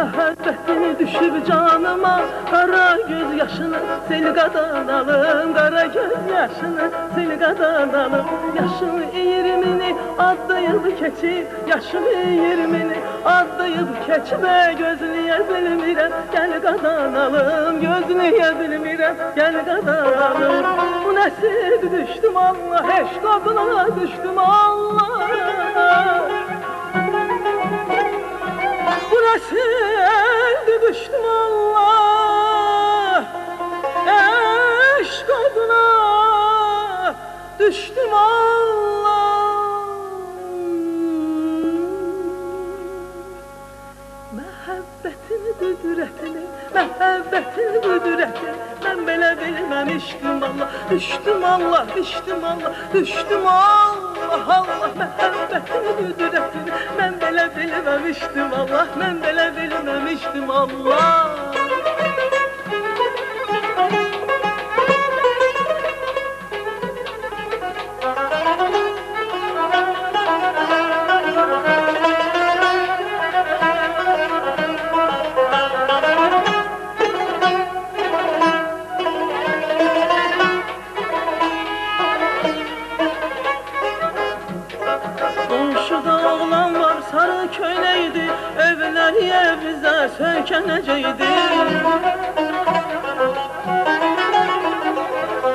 Məhəbbətin düşüb canıma, qara göz yaşını sil qadan alım, qara göz yaşını sil qadan alım. Yaşın 20'ni adlayıb keçib, yaşın 20'ni adlayıb keçibə, gözləyə bilmirəm, gəl qadan alım, gözləyə bilmirəm, gəl qadan alım. Bu nəsib düşdüm Allah, eşq adına düşdüm Allah. Bu nəsib düşdüm Allah, eşq adına düşdüm Allah. Məhəbbətin qüdrətini, məhəbbətin qüdrətini mən belə bilməmişdim Allah. Düşdüm Allah, düşdüm Allah, düşdüm Allah, Allah. Məhəbbətin qüdrətini mən belə bilməmişdim Allah, mən belə bilməmişdim Allah. Qonşuda oğlan var, sarı köynəkdi, evləri evimizə söykənəcəkdi.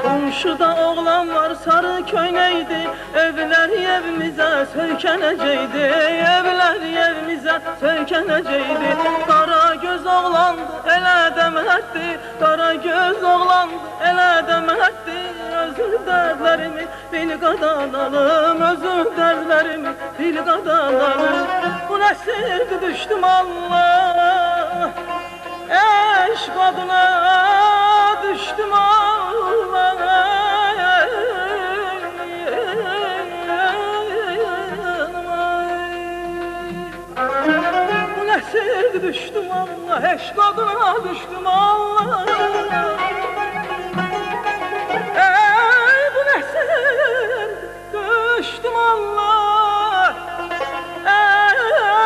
Qonşuda oğlan var, sarı köynəkdi, evləri evimizə söykənəcəkdi, evləri evimizə söykənəcəkdi. Qara göz oğlandı, elə də mərddi, qara göz oğlandı, elə də mərddi. Özün dərdlərimi bil qadan alım, özün dərdlərimi bil qadan alım. Bu nəsirdi düşdüm Allah, eşq adına düşdüm Allah. Bu nəsirdi düşdüm Allah, eşq adına düşdüm Allah. Düşdüm Allah,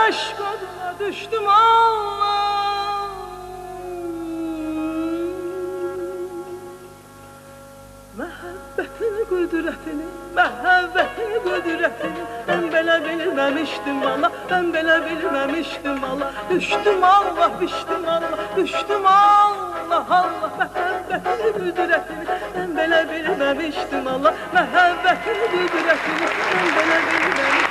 eşq adına düşdüm Allah. Məhəbbətin qüdrətini, məhəbbətin qüdrətini mən belə bilməmişdim Allah, mən belə bilməmişdim Allah. Düşdüm Allah, düşdüm Allah, düşdüm Allah, Allah. Məhəbbətin qüdrətini mən belə bilməmişdim Allah, məhəbbətin qüdrətini mən belə bilməmişdim.